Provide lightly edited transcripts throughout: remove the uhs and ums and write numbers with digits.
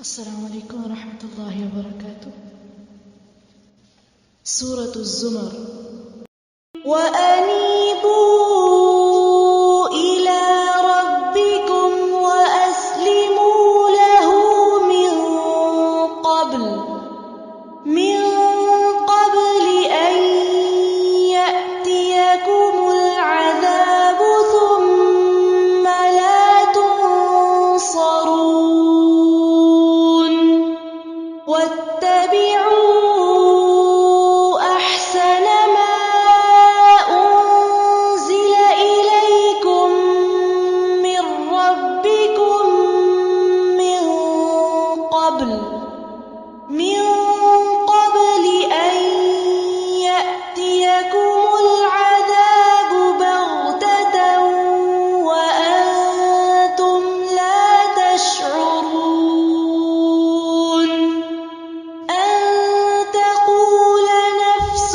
السلام علیکم ورحمۃ اللہ وبرکاتہ۔ سورة الزمر۔ وَأَنِيبُوا إِلَىٰ رَبِّكُمْ وَأَسْلِمُوا لَهُ مِن قَبْلِ أَن يَأْتِيَكُمُ الْعَذَابُ ثُمَّ لَا تُنصَرُونَ۔ وَاتَّبِعُوا أَحْسَنَ مَا أُنزِلَ إِلَيْكُم مِّن رَّبِّكُم مِّن قَبْلِ أَن يَأْتِيَكُمُ الْعَذَابُ بَغْتَةً وَأَنتُمْ لَا تَشْعُرُونَ، أَن تَقُولَ نَفْسٌ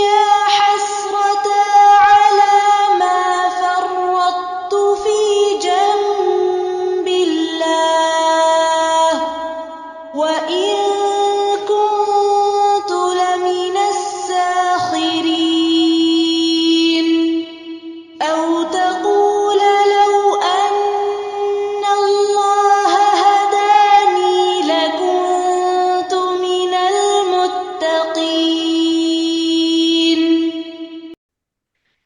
يَا حَسْرَتَا عَلَىٰ مَا فَرَّطتُ فِي جَنبِ اللَّهِ وَإِن كُنتُ لَمِنَ السَّاخِرِينَ، أَوْ تَقُولَ لَوْ أَنَّ اللَّهَ هَدَانِي لَكُنتُ مِنَ الْمُتَّقِينَ۔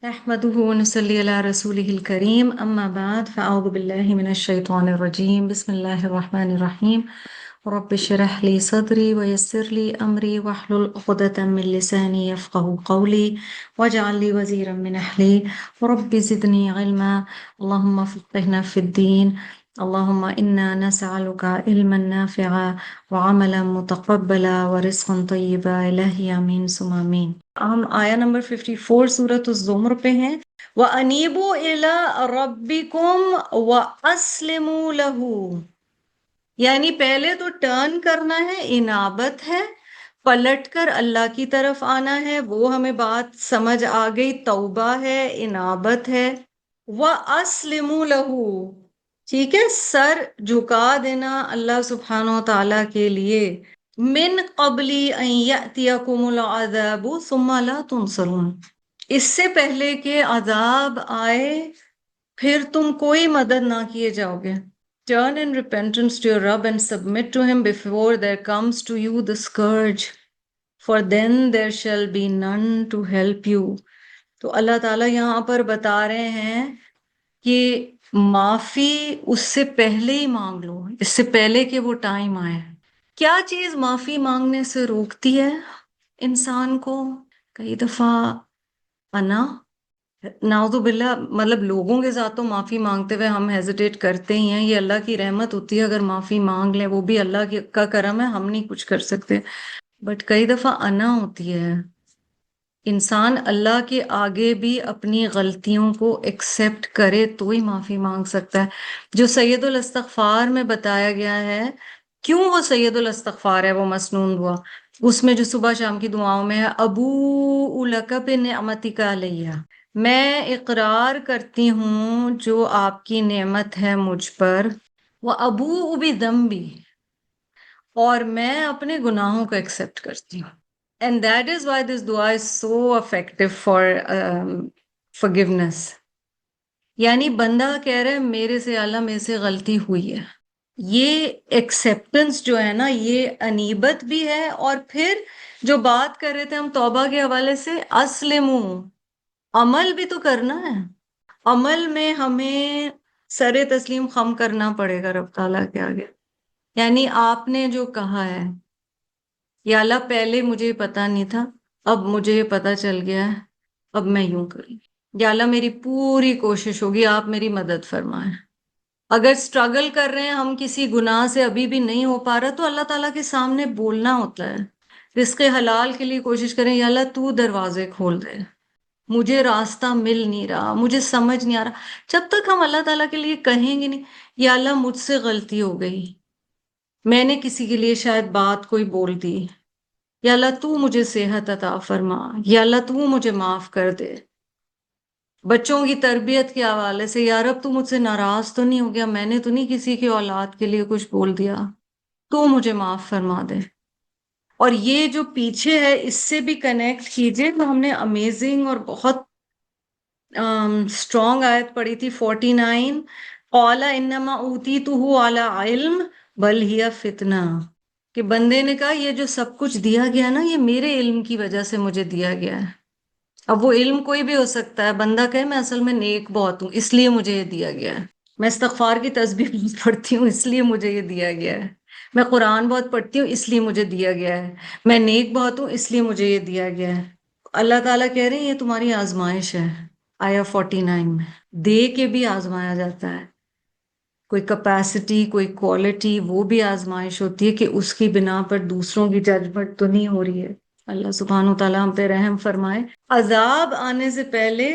نحمده ونصلي على رسوله الكريم أما بعد فأعوذ بالله من الشيطان الرجيم بسم الله الرحمن الرحيم رب اشرح لي صدري ويسر لي أمري واحلل عقدة من لساني يفقهوا قولي واجعل لي وزيرا من أهلي رب زدني علما اللهم فقهنا في الدين اللهم إنا نسألك علما نافعا وعملا متقبلا ورزقا طيبا إلهي آمين ثم آمين۔ ہم آیا نمبر 54 سورۃ الزمر پہ ہیں۔ وَأَنِيبُوا إِلَىٰ رَبِّكُمْ وَأَسْلِمُوا لَهُ، یعنی پہلے تو ٹرن کرنا ہے، انابت ہے، پلٹ کر اللہ کی طرف آنا ہے، وہ ہمیں بات سمجھ آ گئی، توبہ ہے، انابت ہے۔ وَأَسْلِمُوا لَهُ، ٹھیک ہے، سر جھکا دینا اللہ سبحانہ و تعالیٰ کے لیے۔ من قبل ان یأتیکم العذاب ثم لا تنصرون، اس سے پہلے کہ عذاب آئے پھر تم کوئی مدد نہ کیے جاؤ گے۔ Turn in repentance to your Rabb and submit to him before there comes to you the scourge, for then there shall be none to help you۔ تو اللہ تعالیٰ یہاں پر بتا رہے ہیں کہ معافی اس سے پہلے ہی مانگ لو، اس سے پہلے کہ وہ ٹائم آئے۔ کیا چیز معافی مانگنے سے روکتی ہے انسان کو؟ کئی دفعہ انا، نعوذ باللہ، مطلب لوگوں کے ساتھ تو معافی مانگتے ہوئے ہم ہیزیٹیٹ کرتے ہی ہیں، یہ اللہ کی رحمت ہوتی ہے اگر معافی مانگ لیں، وہ بھی اللہ کا کرم ہے، ہم نہیں کچھ کر سکتے۔ بٹ کئی دفعہ انا ہوتی ہے، انسان اللہ کے آگے بھی اپنی غلطیوں کو ایکسیپٹ کرے تو ہی معافی مانگ سکتا ہے۔ جو سید الاستغفار میں بتایا گیا ہے، کیوں وہ سید الاستغفار ہے، وہ مسنون دعا، اس میں جو صبح شام کی دعاؤں میں ہے، ابوء لک بنعمتک علیہ، میں اقرار کرتی ہوں جو آپ کی نعمت ہے مجھ پر، وابوء بذنبی، اور میں اپنے گناہوں کو ایکسیپٹ کرتی ہوں۔ And that is why this dua is so effective for forgiveness۔ یعنی بندہ کہہ رہا ہے میرے سے اللہ میرے سے غلطی ہوئی ہے، یہ ایکسیپٹنس جو ہے نا، یہ انیبت بھی ہے۔ اور پھر جو بات کر رہے تھے ہم توبہ کے حوالے سے، اسلمو، عمل بھی تو کرنا ہے، عمل میں ہمیں سر تسلیم خم کرنا پڑے گا رب تعالیٰ کے آگے۔ یعنی آپ نے جو کہا ہے، یا اللہ پہلے مجھے پتا نہیں تھا، اب مجھے یہ پتا چل گیا ہے، اب میں یوں کروں، یا اللہ میری پوری کوشش ہوگی، آپ میری مدد فرمائیں۔ اگر سٹرگل کر رہے ہیں ہم کسی گناہ سے، ابھی بھی نہیں ہو پا رہا، تو اللہ تعالیٰ کے سامنے بولنا ہوتا ہے، رزق حلال کے لیے کوشش کریں، یا اللہ تو دروازے کھول دے، مجھے راستہ مل نہیں رہا، مجھے سمجھ نہیں آ رہا۔ جب تک ہم اللہ تعالیٰ کے لیے کہیں گے نہیں، یا اللہ مجھ سے غلطی ہو گئی، میں نے کسی کے لیے شاید بات کوئی بول دی، یا اللہ تو مجھے صحت عطا فرما، یا اللہ تو مجھے معاف کر دے، بچوں کی تربیت کے حوالے سے، یا رب تو مجھ سے ناراض تو نہیں ہو گیا، میں نے تو نہیں کسی کی اولاد کے لیے کچھ بول دیا، تو مجھے معاف فرما دے۔ اور یہ جو پیچھے ہے اس سے بھی کنیکٹ کیجئے، تو ہم نے امیزنگ اور بہت اسٹرانگ آیت پڑھی تھی 49، قال انما اوتیتہ علی علم بل ہی فتنہ، کہ بندے نے کہا یہ جو سب کچھ دیا گیا نا یہ میرے علم کی وجہ سے مجھے دیا گیا ہے۔ اب وہ علم کوئی بھی ہو سکتا ہے، بندہ کہے میں اصل میں نیک بہت ہوں اس لیے مجھے یہ دیا گیا ہے، میں استغفار کی تسبیح بہت پڑھتی ہوں اس لیے مجھے یہ دیا گیا ہے، میں قرآن بہت پڑھتی ہوں اس لیے مجھے دیا گیا ہے، میں نیک بہت ہوں اس لیے مجھے یہ دیا گیا ہے۔ اللہ تعالیٰ کہہ رہے ہیں یہ تمہاری آزمائش ہے۔ آیا 49 میں دے کے بھی آزمایا جاتا ہے، کوئی کیپیسٹی کوئی کوالٹی، وہ بھی آزمائش ہوتی ہے کہ اس کی بنا پر دوسروں کی ججمنٹ تو نہیں ہو رہی ہے۔ اللہ سبحانہ وتعالیٰ ہم پہ رحم فرمائے۔ عذاب آنے سے پہلے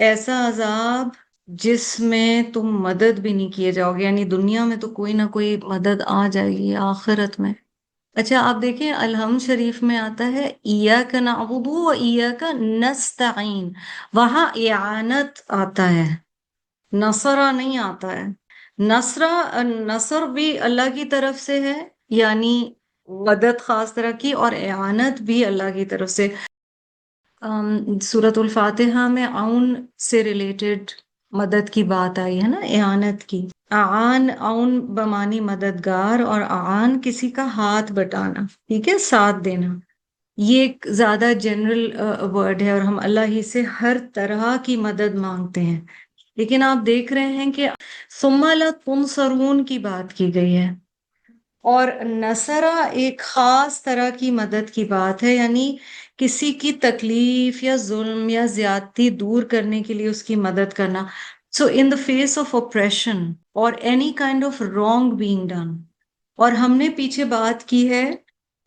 ایسا عذاب جس میں تم مدد بھی نہیں کیے جاؤ گے، یعنی دنیا میں تو کوئی نہ کوئی مدد آ جائے گی، آخرت میں۔ اچھا آپ دیکھیں الحمد شریف میں آتا ہے ایاک نعبد و ایاک نستعین، وہاں اعانت آتا ہے، نصرہ نہیں آتا ہے۔ نصر بھی اللہ کی طرف سے ہے، یعنی مدد خاص طرح کی، اور اعانت بھی اللہ کی طرف سے۔ سورۃ الفاتحہ میں عون سے ریلیٹڈ مدد کی بات آئی ہے نا، اعانت کی۔ اعان، عون بمانی مددگار، اور اعان کسی کا ہاتھ بٹانا، ٹھیک ہے، ساتھ دینا۔ یہ ایک زیادہ جنرل ورڈ ہے اور ہم اللہ ہی سے ہر طرح کی مدد مانگتے ہیں، لیکن آپ دیکھ رہے ہیں کہ ثم لتنصرون کی بات کی گئی ہے، اور نصرہ ایک خاص طرح کی مدد کی بات ہے، یعنی کسی کی تکلیف یا ظلم یا زیادتی دور کرنے کے لیے اس کی مدد کرنا۔ سو ان دا فیس آف oppression اور any kind of wrong being done۔ اور ہم نے پیچھے بات کی ہے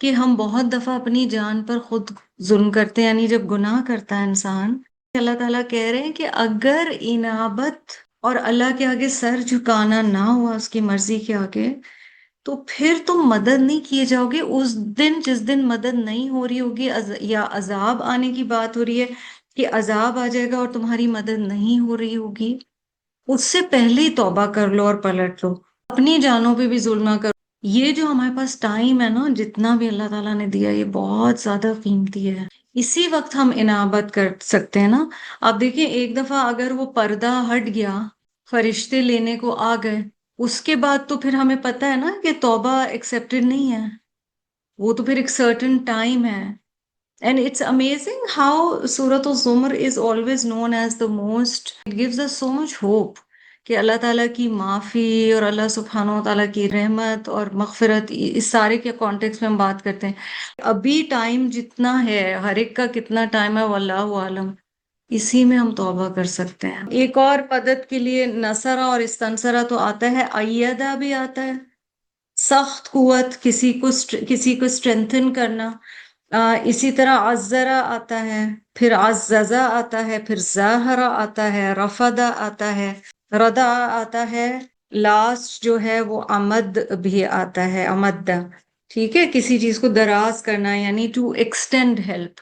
کہ ہم بہت دفعہ اپنی جان پر خود ظلم کرتے ہیں، یعنی جب گناہ کرتا ہے انسان، اللہ تعالیٰ کہہ رہے ہیں کہ اگر انابت اور اللہ کے آگے سر جھکانا نہ ہوا اس کی مرضی کے آگے، تو پھر تم مدد نہیں کیے جاؤ گے اس دن جس دن مدد نہیں ہو رہی ہوگی، یا عذاب آنے کی بات ہو رہی ہے کہ عذاب آ جائے گا اور تمہاری مدد نہیں ہو رہی ہوگی، اس سے پہلے ہی توبہ کر لو اور پلٹ لو، اپنی جانوں پہ بھی ظلم نہ کرو۔ یہ جو ہمارے پاس ٹائم ہے نا، جتنا بھی اللہ تعالیٰ نے دیا، یہ بہت زیادہ قیمتی ہے، اسی وقت ہم انابت کر سکتے ہیں نا۔ آپ دیکھیں ایک دفعہ اگر وہ پردہ ہٹ گیا، فرشتے لینے کو آ گئے، اس کے بعد تو پھر ہمیں پتہ ہے نا کہ توبہ ایکسیپٹڈ نہیں ہے، وہ تو پھر ایک سرٹن ٹائم ہے۔ And it's amazing how Surah Al-Zumar is always known as the most, it gives us so much hope کہ اللہ تعالیٰ کی معافی اور اللہ سبحانہ و تعالیٰ کی رحمت اور مغفرت، اس سارے کے کانٹیکس میں ہم بات کرتے ہیں۔ ابھی ٹائم جتنا ہے، ہر ایک کا کتنا ٹائم ہے واللہ عالم، اسی میں ہم توبہ کر سکتے ہیں۔ ایک اور مدد کے لیے نصرہ اور استنصرہ تو آتا ہے، ایدہ بھی آتا ہے، سخت قوت، کسی کو اسٹرینتھن کرنا۔ اسی طرح عزرہ آتا ہے، پھر عززہ آتا ہے، پھر ظاہرہ آتا ہے، رفدہ آتا ہے، ردع آتا ہے، لاسٹ جو ہے وہ امد بھی آتا ہے، امدہ، ٹھیک ہے، کسی چیز کو دراز کرنا، یعنی ٹو ایکسٹینڈ ہیلپ،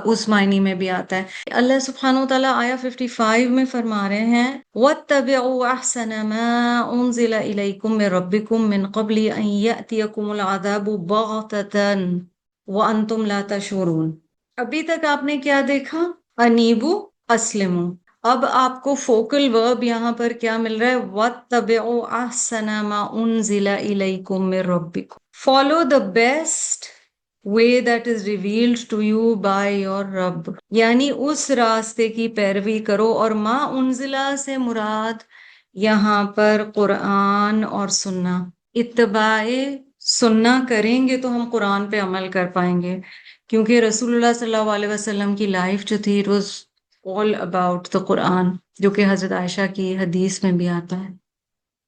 اس معنی میں بھی آتا ہے۔ اللہ سبحانہ وتعالیٰ آیا 55 میں فرما رہے ہیں وَاتَّبِعُوا أَحْسَنَ مَا أُنزِلَ إِلَيْكُم مِّن رَّبِّكُم مِّن قَبْلِ أَن يَأْتِيَكُمُ الْعَذَابُ بَغْتَةً وَأَنتُمْ لَا تَشْعُرُونَ۔ ابھی تک آپ نے کیا دیکھا؟ انیبو، اسلمو۔ اب آپ کو فوکل ورب یہاں پر کیا مل رہا ہے؟ وَاتَّبِعُوا أَحْسَنَ مَا أُنزِلَ إِلَيْكُم مِّن رَّبِّكُم۔ Follow the best way that is revealed to you by your رب، یعنی اس راستے کی پیروی کرو۔ اور ما انزلہ سے مراد یہاں پر قرآن اور سننا، اتباع سننا کریں گے تو ہم قرآن پہ عمل کر پائیں گے، کیونکہ رسول اللہ صلی اللہ علیہ وسلم کی لائف جو تھی، it was all about the قرآن، جو کہ حضرت عائشہ کی حدیث میں بھی آتا ہے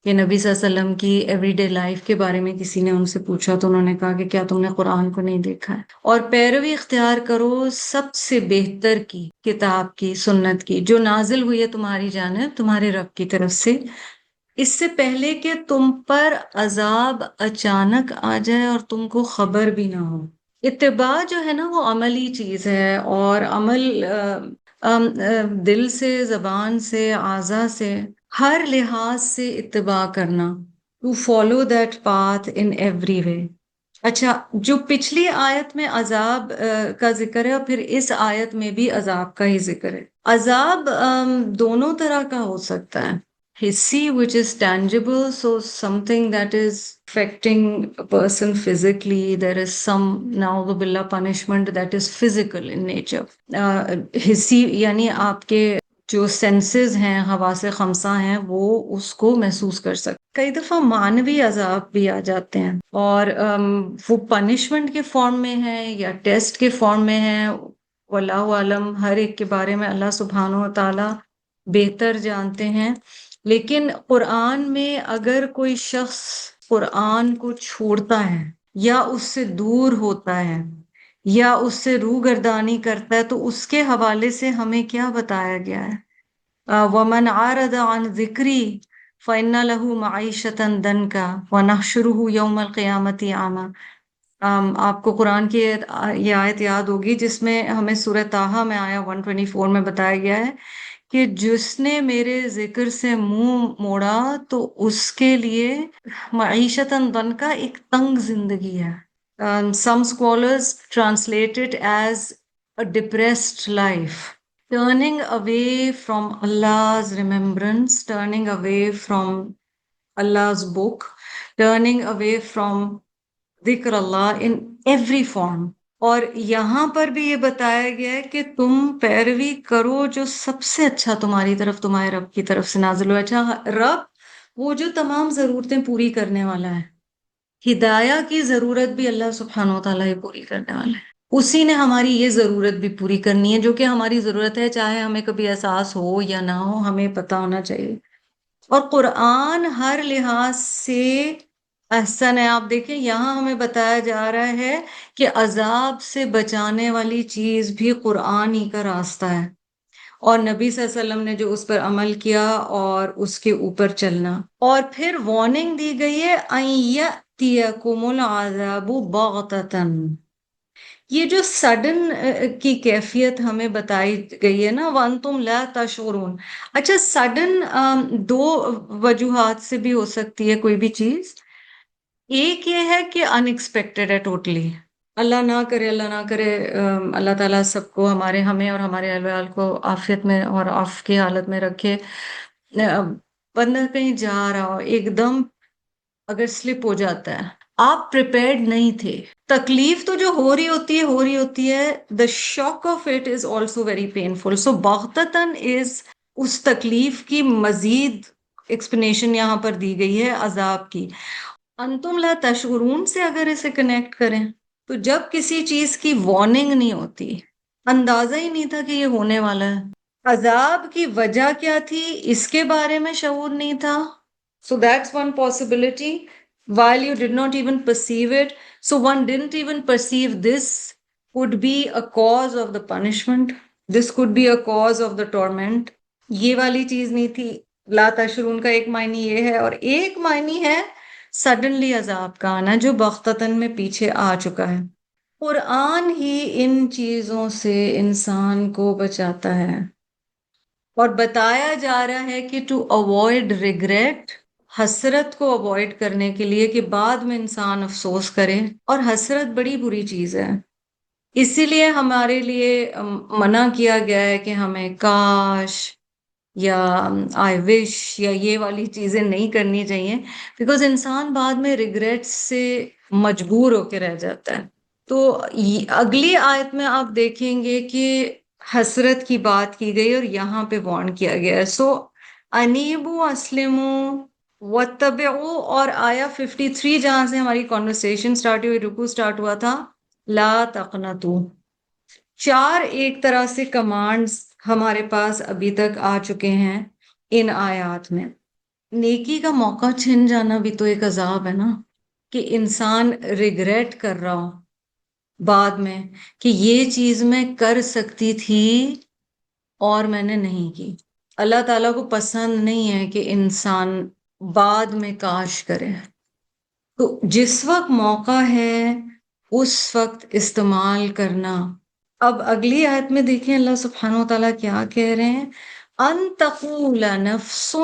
کہ نبی صلی اللہ علیہ وسلم کی ایوری ڈے لائف کے بارے میں کسی نے ان سے پوچھا تو انہوں نے کہا کہ کیا تم نے قرآن کو نہیں دیکھا ہے؟ اور پیروی اختیار کرو سب سے بہتر کی کتاب کی، سنت کی، جو نازل ہوئی ہے تمہاری جانب تمہارے رب کی طرف سے، اس سے پہلے کہ تم پر عذاب اچانک آ جائے اور تم کو خبر بھی نہ ہو۔ اتباع جو ہے نا وہ عملی چیز ہے، اور عمل دل سے، زبان سے، اعضاء سے، ہر لحاظ سے اتباع کرنا، to follow that path in every way. اچھا، جو پچھلی آیت میں عذاب کا ذکر ہے اور پھر اس آیت میں بھی عذاب کا ہی ذکر ہے۔ عذاب دونوں طرح کا ہو سکتا ہے، حسی which is tangible, so something that is affecting a person physically. There is some نعوذ باللہ punishment that is physical in nature. حسی یعنی آپ کے جو سینسز ہیں، حواس خمسہ ہیں، وہ اس کو محسوس کر سکتے۔ کئی دفعہ معنوی عذاب بھی آ جاتے ہیں، اور وہ پنشمنٹ کے فارم میں ہے یا ٹیسٹ کے فارم میں ہے، واللہ عالم، ہر ایک کے بارے میں اللہ سبحانہ و تعالی بہتر جانتے ہیں۔ لیکن قرآن میں اگر کوئی شخص قرآن کو چھوڑتا ہے یا اس سے دور ہوتا ہے یا اس سے روگردانی کرتا ہے، تو اس کے حوالے سے ہمیں کیا بتایا گیا ہے؟ وَمَنْ عَارَضَ عَنْ ذِكْرِي فَإِنَّ لَهُ مَعِيشَةً ضَنْكًا وَنَحْشُرُهُ يَوْمَ الْقِيَامَةِ أَعْمَى۔ آپ کو قرآن کی یہ آیت یاد ہوگی جس میں ہمیں سورہ طٰہٰ میں آیا 124 میں بتایا گیا ہے کہ جس نے میرے ذکر سے منہ موڑا تو اس کے لیے معیشتاً ضنکا، ایک تنگ زندگی ہے۔ Some scholars translate it as a depressed life, turning away from Allah's remembrance, turning away from Allah's book, turning away from ذکر اللہ in every form۔ اور یہاں پر بھی یہ بتایا گیا ہے کہ تم پیروی کرو جو سب سے اچھا تمہاری طرف، تمہارے رب کی طرف سے نازل ہوا۔ اچھا، رب وہ جو تمام ضرورتیں پوری کرنے والا ہے، ہدایہ کی ضرورت بھی اللہ سبحانہ و تعالیٰ ہی پوری کرنے والا ہے۔ اسی نے ہماری یہ ضرورت بھی پوری کرنی ہے جو کہ ہماری ضرورت ہے، چاہے ہمیں کبھی احساس ہو یا نہ ہو، ہمیں پتہ ہونا چاہیے۔ اور قرآن ہر لحاظ سے احسن ہے۔ آپ دیکھیں یہاں ہمیں بتایا جا رہا ہے کہ عذاب سے بچانے والی چیز بھی قرآن ہی کا راستہ ہے، اور نبی صلی اللہ علیہ وسلم نے جو اس پر عمل کیا اور اس کے اوپر چلنا۔ اور پھر وارننگ دی گئی ہے اَن یَأْتِیَکُمُ الْعَذَابُ بَغْتَةً۔ یہ جو سڈن کی کیفیت ہمیں بتائی گئی ہے نا، وَأَنْتُمْ لَا تَشْعُرُونَ۔ اچھا، سڈن دو وجوہات سے بھی ہو سکتی ہے کوئی بھی چیز۔ ایک یہ ہے کہ ان ایکسپیکٹڈ ہے ٹوٹلی، اللہ نہ کرے، اللہ نہ کرے، اللہ تعالیٰ سب کو، ہمیں اور ہمارے اہل ویال کو عافیت میں اور عفو کی حالت میں رکھے۔ بندہ کہیں جا رہا ہو، ایک دم اگر سلپ ہو جاتا ہے، آپ پریپیئرڈ نہیں تھے، تکلیف تو جو ہو رہی ہوتی ہے، the shock of it is also very painful. So بغتتاً is اس تکلیف کی مزید ایکسپلینیشن یہاں پر دی گئی ہے عذاب کی۔ انتم لا تشعرون سے اگر اسے کنیکٹ کریں تو جب کسی چیز کی وارننگ نہیں ہوتی، اندازہ ہی نہیں تھا کہ یہ ہونے والا ہے، عذاب کی وجہ کیا تھی اس کے بارے میں شعور نہیں تھا، so that's one possibility while you did not even perceive it. So one didn't even perceive this could be a cause of the punishment, this could be a cause of the torment. یہ والی چیز نہیں تھی۔ لا تشعرون کا ایک معنی یہ ہے، اور ایک معنی ہے سڈنلی عذاب کا آنا جو بغتتاً میں پیچھے آ چکا ہے۔ قرآن ہی ان چیزوں سے انسان کو بچاتا ہے، اور بتایا جا رہا ہے کہ ٹو اوائڈ ریگریٹ، حسرت کو اوائڈ کرنے کے لیے کہ بعد میں انسان افسوس کرے، اور حسرت بڑی بری چیز ہے، اسی لیے ہمارے لیے منع کیا گیا ہے کہ ہمیں کاش یا آئی وش یا یہ والی چیزیں نہیں کرنی چاہیے، بیکاز انسان بعد میں ریگریٹ سے مجبور ہو کے رہ جاتا ہے۔ تو اگلی آیت میں آپ دیکھیں گے کہ حسرت کی بات کی گئی اور یہاں پہ وارن کیا گیا ہے۔ سو انیبو اسلمو واتبعو، اور آیا 53 جہاں سے ہماری کانورسیشن سٹارٹ ہوئی، رکوع سٹارٹ ہوا تھا، لا تقنطو۔ 4 ایک طرح سے کمانڈز ہمارے پاس ابھی تک آ چکے ہیں ان آیات میں۔ نیکی کا موقع چھن جانا بھی تو ایک عذاب ہے نا، کہ انسان ریگریٹ کر رہا ہو بعد میں کہ یہ چیز میں کر سکتی تھی اور میں نے نہیں کی۔ اللہ تعالیٰ کو پسند نہیں ہے کہ انسان بعد میں کاش کرے، تو جس وقت موقع ہے اس وقت استعمال کرنا اب اگلی آیت میں دیکھیں اللہ سبحانہ و تعالیٰ کیا کہہ رہے ہیں، ان تقول نفس،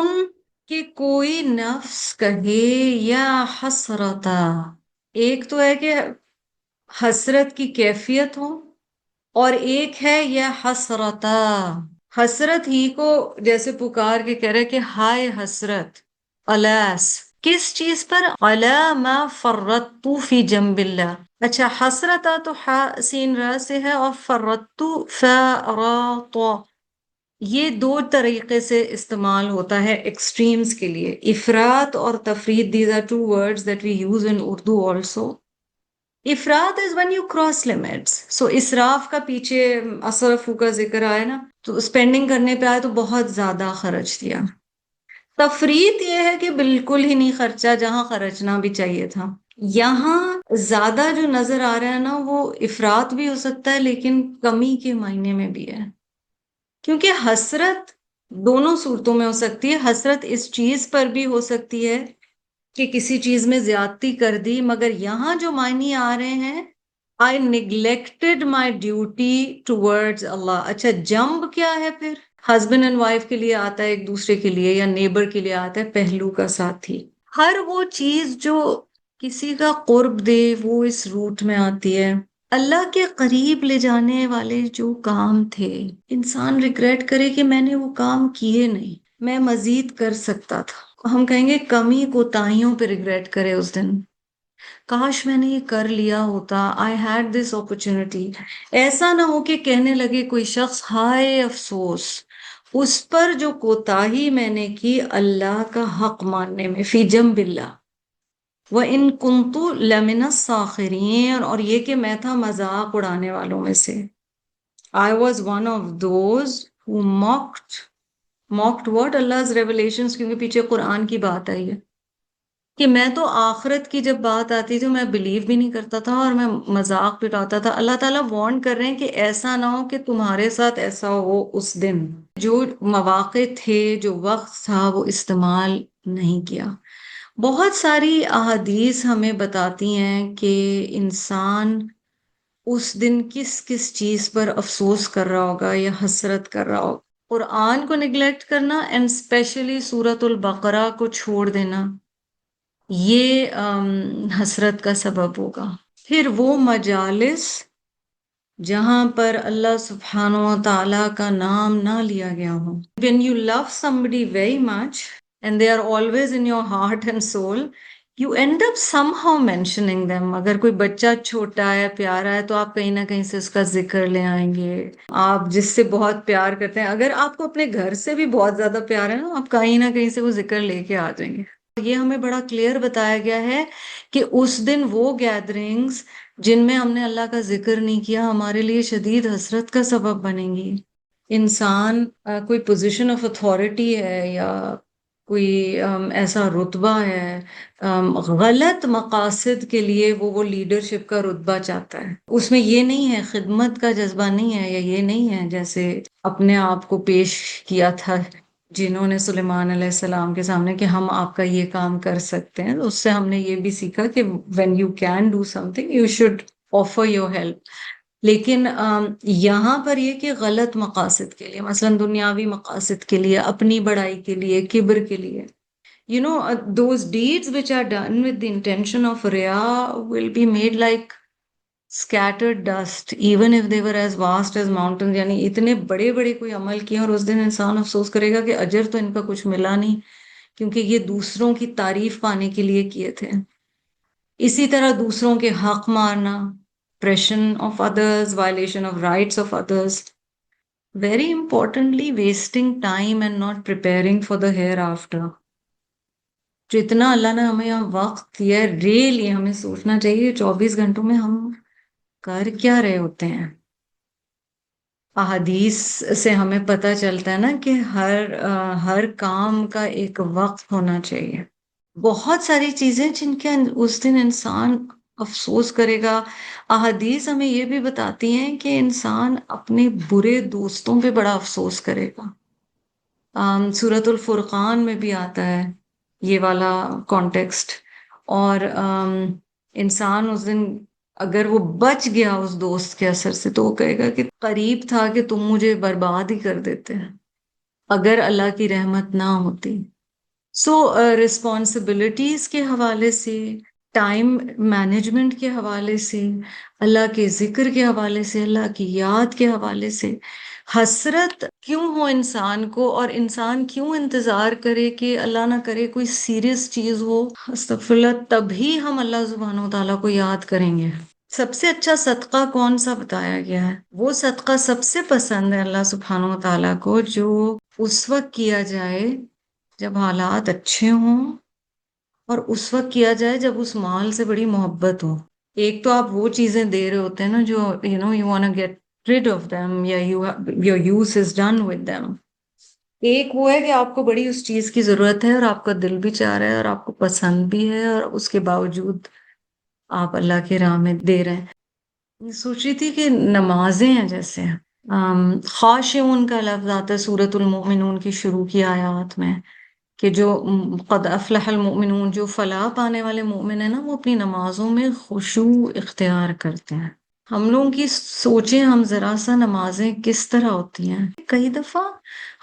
کہ کوئی نفس کہے یا حسرتا، ایک تو ہے کہ حسرت کی کیفیت ہو، اور ایک ہے یا حسرتا، حسرت ہی کو جیسے پکار کے کہہ رہے کہ ہائے حسرت، الاس، کس چیز پر؟ علی ما فرطت فی جنب اللہ. اچھا، حسرتا تو سین را سے ہے، اور فرطت فرط، یہ دو طریقے سے استعمال ہوتا ہے ایکسٹریمز کے لیے، افراد اور تفرید. These are two words that we use in Urdu also. افراد is when you cross limits. سو اسراف کا پیچھے اصرفو کا ذکر آئے نا، تو اسپینڈنگ کرنے پہ آئے تو بہت زیادہ خرچ دیا. تفریط یہ ہے کہ بالکل ہی نہیں خرچا جہاں خرچنا بھی چاہیے تھا. یہاں زیادہ جو نظر آ رہا ہے نا وہ افراط بھی ہو سکتا ہے، لیکن کمی کے معنی میں بھی ہے، کیونکہ حسرت دونوں صورتوں میں ہو سکتی ہے. حسرت اس چیز پر بھی ہو سکتی ہے کہ کسی چیز میں زیادتی کر دی، مگر یہاں جو معنی آ رہے ہیں I neglected my duty towards Allah. اچھا، جنب کیا ہے پھر؟ ہسبینڈ اینڈ وائف کے لیے آتا ہے، ایک دوسرے کے لیے، یا نیبر کے لیے آتا ہے پہلو کا ساتھی. ہر وہ چیز جو کسی کا قرب دے وہ اس روٹ میں آتی ہے. اللہ کے قریب لے جانے والے جو کام تھے، انسان ریگریٹ کرے کہ میں نے وہ کام کیے نہیں، میں مزید کر سکتا تھا. ہم کہیں گے کمی کوتاہیوں پہ ریگریٹ کرے اس دن، کاش میں نے یہ کر لیا ہوتا، آئی ہیڈ دس اپرچونٹی. ایسا نہ ہو کہ کہنے لگے کوئی شخص ہائے افسوس اس پر جو کوتاہی میں نے کی اللہ کا حق ماننے میں، فی جنب اللہ. وَإِن كُنتُ لَمِنَ السَّاخِرِينَ، اور یہ کہ میں تھا مذاق اڑانے والوں میں سے. I was one of those who mocked what? Allah's revelations. کیونکہ پیچھے قرآن کی بات آئی ہے کہ میں تو آخرت کی جب بات آتی تو میں بلیو بھی نہیں کرتا تھا اور میں مذاق بھی اڑاتا تھا. اللہ تعالیٰ وارن کر رہے ہیں کہ ایسا نہ ہو کہ تمہارے ساتھ ایسا ہو اس دن. جو مواقع تھے، جو وقت تھا، وہ استعمال نہیں کیا. بہت ساری احادیث ہمیں بتاتی ہیں کہ انسان اس دن کس کس چیز پر افسوس کر رہا ہوگا یا حسرت کر رہا ہوگا. قرآن کو نگلیکٹ کرنا اینڈ اسپیشلی سورۃ البقرہ کو چھوڑ دینا، یہ حسرت کا سبب ہوگا. پھر وہ مجالس جہاں پر اللہ سبحانہ و تعالیٰ کا نام نہ لیا گیا ہو. When you love somebody very much and they are always in your heart and soul, you end up somehow mentioning them. اگر کوئی بچہ چھوٹا ہے، پیارا ہے، تو آپ کہیں نہ کہیں سے اس کا ذکر لے آئیں گے. آپ جس سے بہت پیار کرتے ہیں، اگر آپ کو اپنے گھر سے بھی بہت زیادہ پیار ہے نا، آپ کہیں نہ کہیں سے وہ ذکر لے کے آ جائیں گے. یہ ہمیں بڑا کلیئر بتایا گیا ہے کہ اس دن وہ گیدرنگز جن میں ہم نے اللہ کا ذکر نہیں کیا ہمارے لیے شدید حسرت کا سبب بنیں گی. انسان کوئی پوزیشن آف اتھارٹی ہے یا کوئی ایسا رتبہ ہے، غلط مقاصد کے لیے وہ لیڈرشپ کا رتبہ چاہتا ہے. اس میں یہ نہیں ہے، خدمت کا جذبہ نہیں ہے، یا یہ نہیں ہے جیسے اپنے آپ کو پیش کیا تھا جنہوں نے سلیمان علیہ السلام کے سامنے کہ ہم آپ کا یہ کام کر سکتے ہیں. اس سے ہم نے یہ بھی سیکھا کہ when you can do something you should offer your help. لیکن یہاں پر یہ کہ غلط مقاصد کے لیے، مثلا دنیاوی مقاصد کے لیے، اپنی بڑائی کے لیے، کبر کے لیے. Those deeds which are done with the intention of riya will be made like scattered dust even if they were as vast as mountains. یعنی اتنے بڑے بڑے کوئی عمل کیے اور اس دن انسان افسوس کرے گا کہ اجر تو ان کا کچھ ملا نہیں، کیونکہ یہ دوسروں کی تعریف پانے کے لیے کیے تھے. اسی طرح دوسروں کے حق مارنا، oppression of others, violation of rights of others. Very importantly, wasting time and not preparing for the hereafter. جو اتنا اللہ نے ہمیں یہاں وقت دیا ہے، ریئلی ہمیں سوچنا چاہیے 24 گھنٹوں میں ہم کر کیا رہے ہوتے ہیں. احادیث سے ہمیں پتہ چلتا ہے نا کہ ہر کام کا ایک وقت ہونا چاہیے. بہت ساری چیزیں جن کے اس دن انسان افسوس کرے گا. احادیث ہمیں یہ بھی بتاتی ہیں کہ انسان اپنے برے دوستوں پہ بڑا افسوس کرے گا. سورۃ الفرقان میں بھی آتا ہے یہ والا کانٹیکسٹ. اور انسان اس دن اگر وہ بچ گیا اس دوست کے اثر سے تو وہ کہے گا کہ قریب تھا کہ تم مجھے برباد ہی کر دیتے اگر اللہ کی رحمت نہ ہوتی. سو رسپانسبلٹیز کے حوالے سے، ٹائم مینجمنٹ کے حوالے سے، اللہ کے ذکر کے حوالے سے، اللہ کی یاد کے حوالے سے حسرت کیوں ہو انسان کو، اور انسان کیوں انتظار کرے کہ اللہ نہ کرے کوئی سیریس چیز ہو، استغفر اللہ، تبھی ہم اللہ سبحانہ و تعالیٰ کو یاد کریں گے. سب سے اچھا صدقہ کون سا بتایا گیا ہے؟ وہ صدقہ سب سے پسند ہے اللہ سبحانہ و تعالیٰ کو جو اس وقت کیا جائے جب حالات اچھے ہوں، اور اس وقت کیا جائے جب اس مال سے بڑی محبت ہو. ایک تو آپ وہ چیزیں دے رہے ہوتے ہیں نا جو you want get rid of them، یا your use is done with them. ایک وہ ہے کہ آپ کو بڑی اس چیز کی ضرورت ہے اور آپ کا دل بھی چاہ رہا ہے اور آپ کو پسند بھی ہے، اور اس کے باوجود آپ اللہ کے راہ میں دے رہے ہیں. میں سوچ رہی تھی کہ نمازیں ہیں جیسے خاشعون کا لفظ آتا ہے سورۃ المؤمنون کی شروع کی آیات میں، کہ جو قد افلح المؤمنون، جو فلاح پانے والے مومن ہیں نا، وہ اپنی نمازوں میں خشوع اختیار کرتے ہیں. ہم لوگوں کی سوچیں، ہم ذرا سا نمازیں کس طرح ہوتی ہیں. کئی دفعہ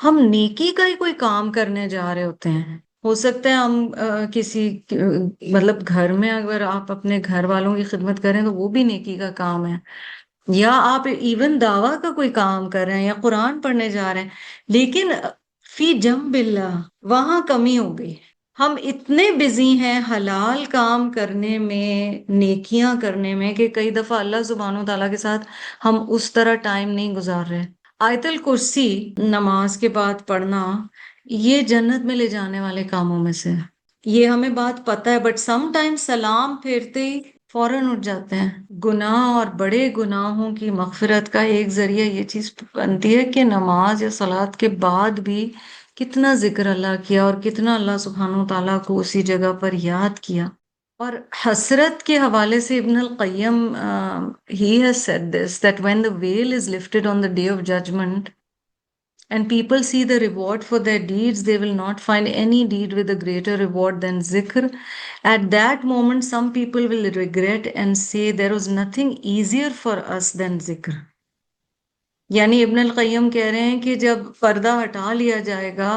ہم نیکی کا ہی کوئی کام کرنے جا رہے ہوتے ہیں. ہو سکتا ہے ہم کسی مطلب گھر میں اگر آپ اپنے گھر والوں کی خدمت کریں تو وہ بھی نیکی کا کام ہے، یا آپ ایون دعویٰ کا کوئی کام کر رہے ہیں یا قرآن پڑھنے جا رہے ہیں، لیکن فی جنب اللہ وہاں کمی ہو گئی. ہم اتنے بزی ہیں حلال کام کرنے میں، نیکیاں کرنے میں، کہ کئی دفعہ اللہ سبحانہ و تعالیٰ کے ساتھ ہم اس طرح ٹائم نہیں گزار رہے. آیت الکرسی نماز کے بعد پڑھنا یہ جنت میں لے جانے والے کاموں میں سے، یہ ہمیں بات پتہ ہے، بٹ سم ٹائم سلام پھیرتے ہی فوراً اٹھ جاتے ہیں. گناہ اور بڑے گناہوں کی مغفرت کا ایک ذریعہ یہ چیز بنتی ہے کہ نماز یا صلات کے بعد بھی کتنا ذکر اللہ کیا اور کتنا اللہ سبحانہ وتعالیٰ کو اسی جگہ پر یاد کیا. اور حسرت کے حوالے سے ابن القیم he has said this that when the veil is lifted on the day of judgment and people see the reward for their deeds, they will not find any deed with a greater reward than zikr. At that moment, some people will regret and say there was nothing easier for us than zikr. یعنی ابن القیم کہہ رہے ہیں کہ جب پردہ ہٹا لیا جائے گا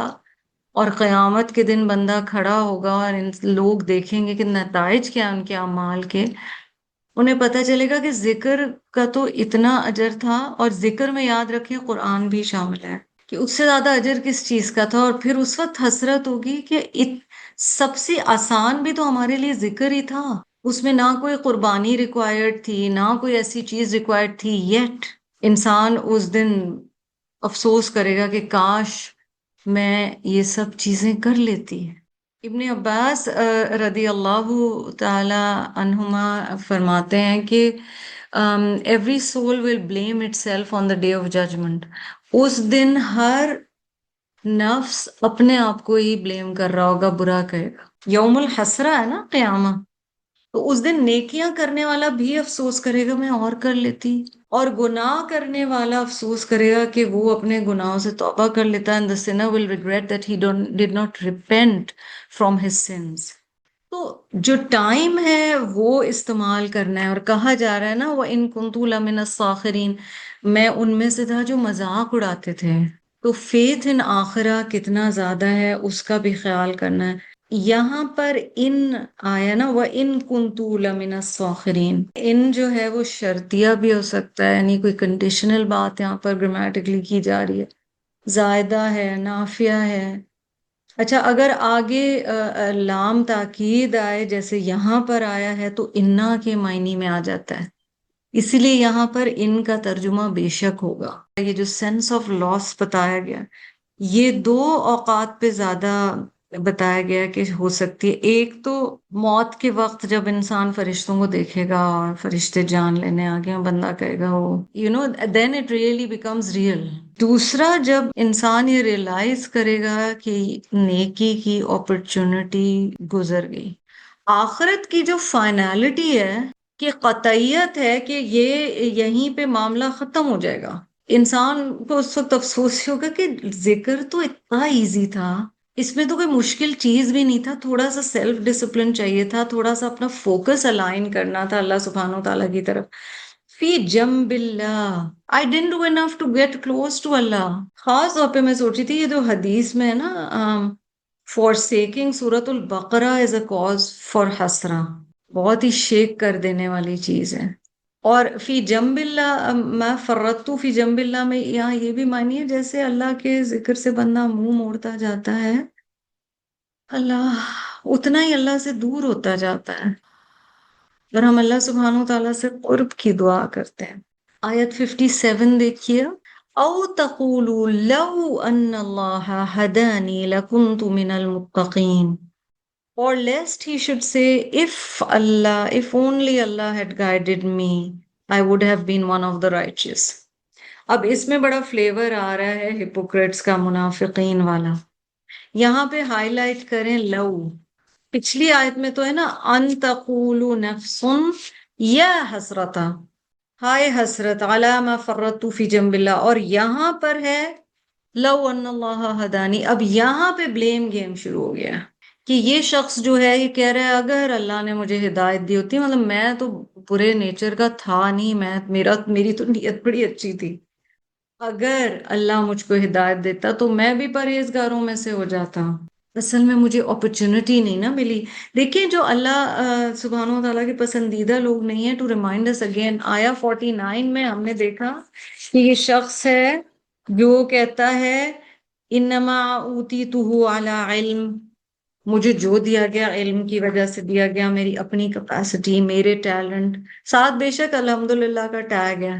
اور قیامت کے دن بندہ کھڑا ہوگا اور لوگ دیکھیں گے کہ نتائج کیا ان کے اعمال کے، انہیں پتہ چلے گا کہ ذکر کا تو اتنا اجر تھا. اور ذکر میں یاد رکھیں قرآن بھی شامل ہے، کہ اس سے زیادہ اجر کس چیز کا تھا. اور پھر اس وقت حسرت ہوگی کہ سب سے آسان بھی تو ہمارے لیے ذکر ہی تھا، اس میں نہ کوئی قربانی ریکوائرڈ تھی، نہ کوئی ایسی چیز ریکوائرڈ تھی، یٹ انسان اس دن افسوس کرے گا کہ کاش میں یہ سب چیزیں کر لیتی. ابن عباس رضی اللہ تعالی عنہما فرماتے ہیں کہ every soul will blame itself on the day of judgment. اس دن ہر نفس اپنے آپ کو ہی بلیم کر رہا ہوگا، برا کہے گا. یوم الحسرہ ہے نا قیامہ، تو اس دن نیکیاں کرنے والا بھی افسوس کرے گا میں اور کر لیتی، اور گناہ کرنے والا افسوس کرے گا کہ وہ اپنے گناہوں سے توبہ کر لیتا. and the sinner will regret that he did not repent from his sins. تو جو ٹائم ہے وہ استعمال کرنا ہے. اور کہا جا رہا ہے نا وَإِن كُنتُ لَمِنَ الصَّاخِرِينَ، میں ان میں سے تھا جو مذاق اڑاتے تھے. تو فیتھ ان آخرہ کتنا زیادہ ہے اس کا بھی خیال کرنا ہے. یہاں پر ان آیا نا وَإِن كُنتُ لَمِنَ الصَّاخِرِينَ، ان جو ہے وہ شرطیہ بھی ہو سکتا ہے، یعنی کوئی کنڈیشنل بات یہاں پر گرامیٹکلی کی جا رہی ہے، زائدہ ہے، نافیہ ہے. اچھا اگر آگے لام تاکید آئے جیسے یہاں پر آیا ہے تو انا کے معنی میں آ جاتا ہے، اسی لیے یہاں پر ان کا ترجمہ بے شک ہوگا. یہ جو سینس آف لاس بتایا گیا، یہ دو اوقات پہ زیادہ بتایا گیا کہ ہو سکتی ہے. ایک تو موت کے وقت جب انسان فرشتوں کو دیکھے گا اور فرشتے جان لینے آگے، بندہ کہے گا وہ then it really becomes real. دوسرا جب انسان یہ ریئلائز کرے گا کہ نیکی کی اپرچونٹی گزر گئی. آخرت کی جو فائنالٹی ہے کہ قطعیت ہے کہ یہ یہیں پہ معاملہ ختم ہو جائے گا. انسان کو اس وقت افسوس ہوگا کہ ذکر تو اتنا ایزی تھا، اس میں تو کوئی مشکل چیز بھی نہیں تھا، تھوڑا سا سیلف ڈسپلن چاہیے تھا، تھوڑا سا اپنا فوکس الائن کرنا تھا اللہ سبحانہ و تعالیٰ کی طرف. فی جنب اللہ، I didn't do enough to get close to اللہ. خاص طور پہ میں سوچی تھی یہ جو حدیث میں ہے نا forsaking سورۃ البقرہ as a cause for حسرہ، بہت ہی شیک کر دینے والی چیز ہے. اور فی جنب اللہ، میں فرطت فی جنب اللہ میں یہاں یہ بھی معنی ہے جیسے اللہ کے ذکر سے بندہ منہ موڑتا جاتا ہے، اللہ اتنا ہی اللہ سے دور ہوتا جاتا ہے، اور ہم اللہ سبحانہ وتعالیٰ سے قرب کی دعا کرتے ہیں. آیت 57 دیکھیے. او تقولوا لو ان اللہ ہدانی لکنت من المتقین. Or lest he should say, if only Allah had guided me, I would have been one of the righteous. اب اس میں بڑا فلیور آ رہا ہے ہپوکریٹس کا، منافقین والا. یہاں پہ ہائی لائٹ کریں لو. پچھلی آیت میں تو ہے نا ان تقولوا نفس یا حسرتا، ہائے حسرت علی ما فرطت فی جنب اللہ، اور یہاں پر ہے لو ان اللہ ہدانی. اب یہاں پہ بلیم گیم شروع ہو گیا کہ یہ شخص جو ہے یہ کہہ رہا ہے اگر اللہ نے مجھے ہدایت دی ہوتی، مطلب میں تو برے نیچر کا تھا نہیں، میری تو نیت بڑی اچھی تھی، اگر اللہ مجھ کو ہدایت دیتا تو میں بھی پرہیزگاروں میں سے ہو جاتا. اصل میں مجھے اپرچونٹی نہیں نا ملی. دیکھیں جو اللہ سبحانہ و تعالیٰ کے پسندیدہ لوگ نہیں ہیں، ٹو ریمائنڈ اس اگین، آیا 49 میں ہم نے دیکھا کہ یہ شخص ہے جو کہتا ہے انما اوتیتہ علی علم، مجھے جو دیا گیا علم کی وجہ سے دیا گیا، میری اپنی کیپیسٹی، میرے ٹیلنٹ. ساتھ بے شک الحمدللہ کا ٹیگ ہے،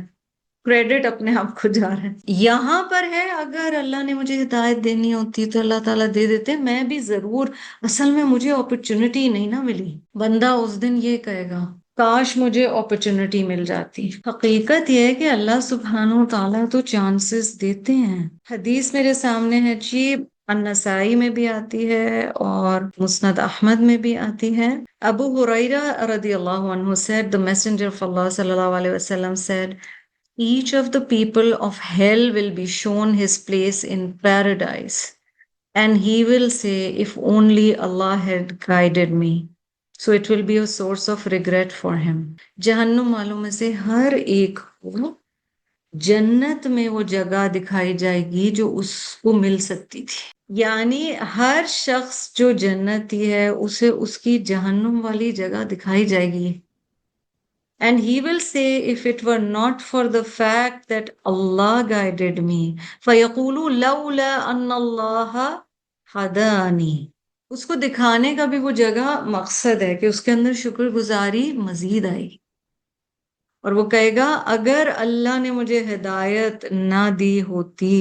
کریڈٹ اپنے آپ کو جا رہا ہے. یہاں پر ہے اگر اللہ نے مجھے ہدایت دینی ہوتی تو اللہ تعالیٰ دے دیتے، میں بھی ضرور، اصل میں مجھے اپرچونٹی نہیں نا ملی. بندہ اس دن یہ کہے گا کاش مجھے اپرچونٹی مل جاتی. حقیقت یہ ہے کہ اللہ سبحانہ و تعالیٰ تو چانسز دیتے ہیں. حدیث میرے سامنے ہے جی، النسائی میں بھی آتی ہے اور مسند احمد میں بھی آتی ہے. ابو ہریرہ رضی اللہ عنہ said, the messenger of Allah صلی اللہ علیہ وسلم said, each of the people of hell will be shown his place in paradise, and he will say, if only Allah had guided me. So it will be a source of regret for him. جہنم والوں میں سے ہر ایک کو جنت میں وہ جگہ دکھائی جائے گی جو اس کو مل سکتی تھی. یعنی ہر شخص جو جنتی ہے اسے اس کی جہنم والی جگہ دکھائی جائے گی. And he will say, if it were not for the fact that Allah guided me, فَيَقُولُ لَوْلَا أَنَّ اللَّهَ هَدَانِي. اس کو دکھانے کا بھی وہ جگہ مقصد ہے کہ اس کے اندر شکر گزاری مزید آئے گی، اور وہ کہے گا اگر اللہ نے مجھے ہدایت نہ دی ہوتی.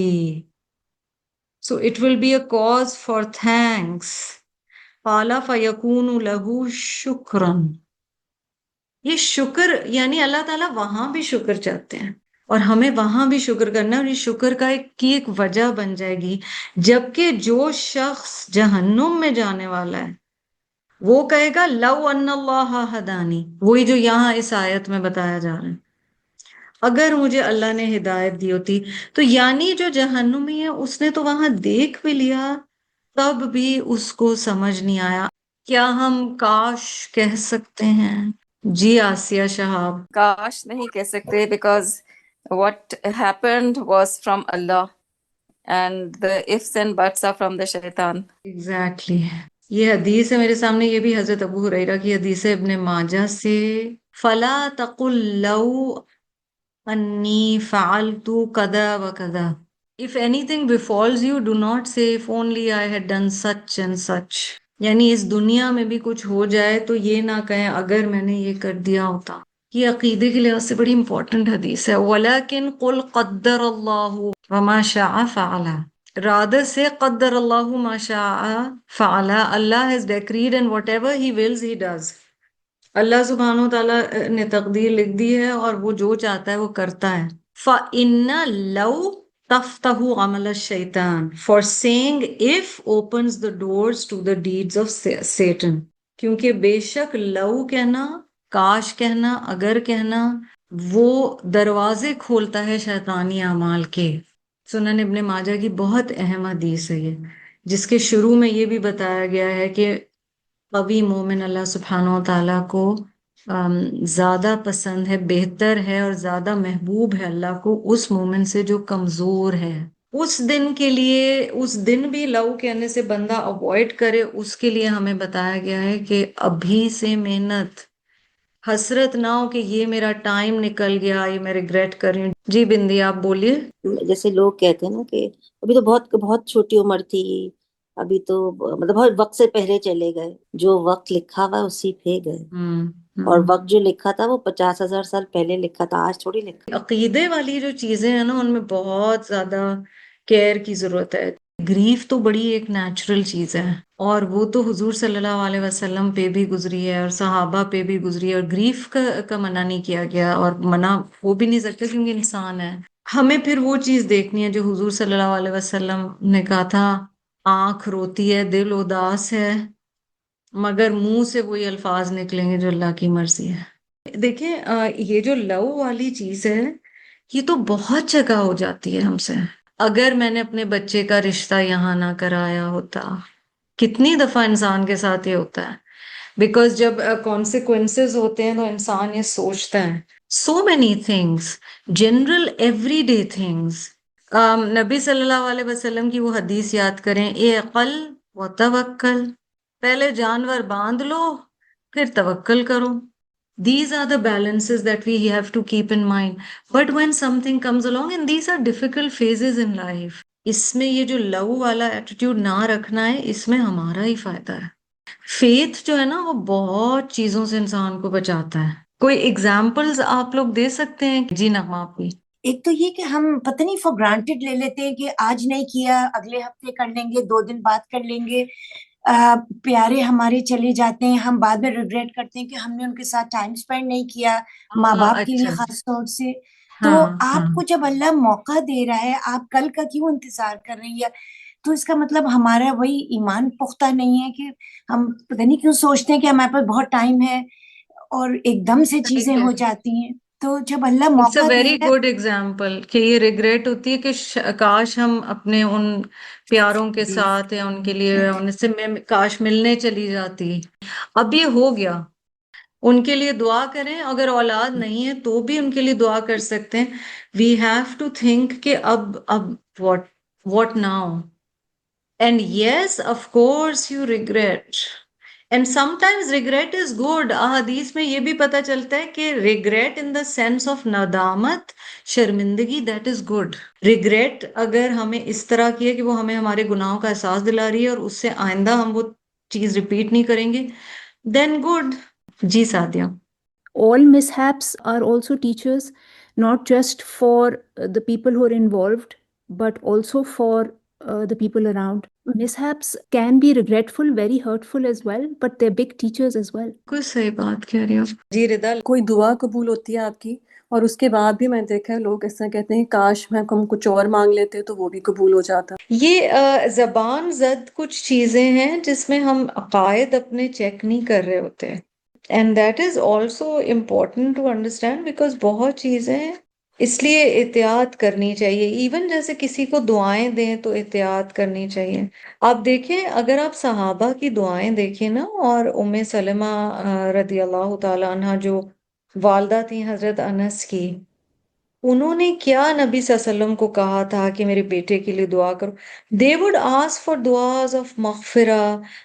So it will be a cause for thanks. قَالَ فَيَكُونُ لَهُ شُكْرًا. یہ شکر یعنی اللہ تعالیٰ وہاں بھی شکر چاہتے ہیں اور ہمیں وہاں بھی شکر کرنا ہے، اور یہ شکر کا ایک وجہ بن جائے گی. جبکہ جو شخص جہنم میں جانے والا ہے وہ کہے گا لو ان اللہ ہدانی، وہی جو یہاں اس آیت میں بتایا جا رہا ہے، اگر مجھے اللہ نے ہدایت دی ہوتی. تو یعنی جو جہنمی ہے اس نے تو وہاں دیکھ بھی لیا تب بھی اس کو سمجھ نہیں آیا. کیا ہم کاش کہہ سکتے ہیں؟ جی آسیہ شہاب. کاش نہیں کہہ سکتے because what happened was from Allah and the ifs and buts are from the shaitan. Exactly. یہ حدیث ہے میرے سامنے، یہ بھی حضرت ابو ہریرہ کی حدیث ہے ابن ماجہ سے. فلا تقل لو انی فعلت کذا و کذا. If anything befalls you, do not say if only I had done such and such. یعنی اس دنیا میں بھی کچھ ہو جائے تو یہ نہ کہیں اگر میں نے یہ کر دیا ہوتا. یہ عقیدے کے لحاظ سے بڑی امپورٹنٹ حدیث ہے. وَلَكِنْ قُلْ قَدَّرَ اللَّهُ وَمَا شَاءَ فَعَلَ. rather say قَدَّرَ اللَّهُ مَا شَاءَ فَعَلَ. Allah has decreed and whatever he wills he does. اللہ سبحانہ و تعالیٰ نے تقدیر لکھ دی ہے اور وہ جو چاہتا ہے وہ کرتا ہے. فَإِنَّ لَوْ تَفْتَحُ عَمَلَ الشَّيْطَانِ. For saying if opens the doors to the deeds of Satan. کیونکہ بے شک لو کہنا، کاش کہنا، اگر کہنا وہ دروازے کھولتا ہے شیطانی اعمال کے. سنن ابن ماجہ کی بہت اہم حدیث ہے یہ جس کے شروع میں یہ بھی بتایا گیا ہے کہ قوی مومن اللہ سبحانہ و تعالیٰ کو زیادہ پسند ہے، بہتر ہے اور زیادہ محبوب ہے اللہ کو اس مومن سے جو کمزور ہے. اس دن کے لیے، اس دن بھی لو کہنے سے بندہ اوائڈ کرے، اس کے لیے ہمیں بتایا گیا ہے کہ ابھی سے محنت، حسرت نہ ہو کہ یہ میرا ٹائم نکل گیا، یہ میں ریگریٹ کر رہی ہوں. جی بندی آپ بولیے. جیسے لوگ کہتے ہیں نا کہ ابھی تو بہت بہت چھوٹی عمر تھی، ابھی تو مطلب بہت وقت سے پہلے چلے گئے. جو وقت لکھا ہوا اسی پہ گئے، اور وقت جو لکھا تھا وہ 50,000 سال پہلے لکھا تھا، آج تھوڑی لکھا. عقیدے والی جو چیزیں ہیں نا ان میں بہت زیادہ کیئر کی ضرورت ہے. گریف تو بڑی ایک نیچرل چیز ہے، اور وہ تو حضور صلی اللہ علیہ وسلم پہ بھی گزری ہے اور صحابہ پہ بھی گزری ہے، اور گریف کا منع نہیں کیا گیا، اور منع ہو بھی نہیں سکتا کیونکہ انسان ہے. ہمیں پھر وہ چیز دیکھنی ہے جو حضور صلی اللہ علیہ وسلم نے کہا تھا، آنکھ روتی ہے، دل اداس ہے، مگر منہ سے وہی الفاظ نکلیں گے جو اللہ کی مرضی ہے. دیکھیں یہ جو لو والی چیز ہے یہ تو بہت جگہ ہو جاتی ہے ہم سے. اگر میں نے اپنے بچے کا رشتہ یہاں نہ کرایا ہوتا، کتنی دفعہ انسان کے ساتھ یہ ہوتا ہے. بیکاز جب کانسیکوینسز ہوتے ہیں تو انسان یہ سوچتا ہے so many things, general every day things. نبی صلی اللہ علیہ وسلم کی وہ حدیث یاد کریں، اے عقل و توکل، پہلے جانور باندھ لو پھر توکل کرو. These are the balances that we have to keep in mind. But when something comes along, and these are difficult phases in life, اس میں یہ جو لو والا ایٹیٹیوڈ نہ رکھنا ہے، اس میں ہمارا ہی فائدہ ہے. فیتھ جو ہے نا وہ بہت چیزوں سے انسان کو بچاتا ہے. کوئی ایگزامپلز آپ لوگ دے سکتے ہیں؟ جی نغمہ آپ بھی. ایک تو یہ کہ ہم پتہ نہیں فور گرانٹیڈ لے لیتے ہیں کہ آج نہیں کیا اگلے ہفتے کر لیں گے، 2 دن بعد کر لیں گے. پیارے ہمارے چلے جاتے ہیں، ہم بعد میں ریگریٹ کرتے ہیں کہ ہم نے ان کے ساتھ ٹائم اسپینڈ نہیں کیا، ماں باپ کے لیے خاص طور سے. تو آپ کو جب اللہ موقع دے رہا ہے، آپ کل کا کیوں انتظار کر رہی ہے؟ تو اس کا مطلب ہمارا وہی ایمان پختہ نہیں ہے کہ ہم پتہ نہیں کیوں سوچتے ہیں کہ ہمارے پاس بہت ٹائم ہے اور ایک دم سے چیزیں ہو جاتی ہیں. تو جب اللہ موقع دے ویری گڈ ایگزامپل کہ یہ ریگریٹ ہوتی ہے کہ کاش ہم اپنے ان پیاروں کے ساتھ یا ان کے لیے ان سے میں کاش ملنے چلی جاتی. اب یہ ہو گیا، ان کے لیے دعا کریں. اگر اولاد نہیں ہے تو بھی ان کے لیے دعا کر سکتے ہیں. وی ہیو ٹو تھنک کہ اب what now. And yes of course you regret, and some times regret is good. احادیث میں یہ بھی پتہ چلتا ہے کہ regret in the sense of ندامت، شرمندگی، دیٹ از گڈ. ریگریٹ اگر ہمیں اس طرح کی ہے کہ وہ ہمیں ہمارے گناہوں کا احساس دلا رہی ہے اور اس سے آئندہ ہم وہ چیز ریپیٹ نہیں کریں گے، دین گڈ. جی Sadia. All mishaps are also teachers, not just for the people who are involved, but also for the people around. Mishaps can be regretful, very hurtful as well, but they're big teachers as well. کوئی صحیح بات کہہ رہی ہو. جی ردا. کوئی دعا قبول ہوتی ہے آپ کی اور اس کے بعد بھی میں دیکھا ہے لوگ اس طرح کہتے ہیں کاش ہم کچھ اور مانگ لیتے تو وہ بھی قبول ہو جاتا. یہ زبان زد کچھ چیزیں ہیں جس میں ہم عقائد اپنے چیک نہیں کر رہے ہوتے. And that is also important to understand, because بہت چیزیں اس لیے احتیاط کرنی چاہیے. ایون جیسے کسی کو دعائیں دیں تو احتیاط کرنی چاہیے. آپ دیکھیں اگر آپ صحابہ کی دعائیں دیکھیں نا، اور ام سلمہ رضی اللہ تعالی عنہ جو والدہ تھیں حضرت انس کی، انہوں نے کیا نبی صلی اللہ علیہ وسلم کو کہا تھا کہ میرے بیٹے کے لیے دعا کرو. they would ask for du'as of مغفرہ.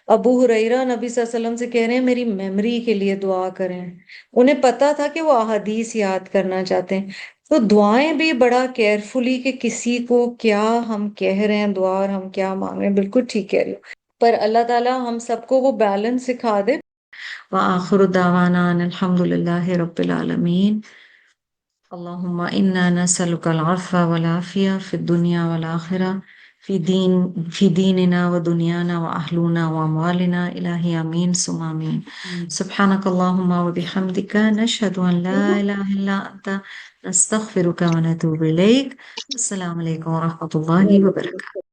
ابو ہریرہ نبی صلی اللہ علیہ وسلم سے کہہ رہے ہیں میری میموری کے لیے دعا کریں. انہیں پتا تھا کہ وہ احادیث یاد کرنا چاہتے ہیں. تو دعائیں بھی بڑا کیئرفلی کہ کسی کو کیا ہم کہہ رہے ہیں دعا اور ہم کیا مانگ رہے ہیں. بالکل ٹھیک کہہ رہی ہو، پر اللہ تعالیٰ ہم سب کو وہ بیلنس سکھا دے. وآخر دعوانا ان الحمد للہ رب العالمین. اللہم انا نسألک العفو والعافیہ فی الدنیا والآخرہ، فی دیننا و دنیانا و اہلنا و اموالنا. الہی آمین ثم آمین. سبحانک اللہم و بحمدک، نشہد ان لا الہ الا انت، نستغفرک و نتوب الیک. السلام علیکم و رحمۃ اللہ وبرکاتہ.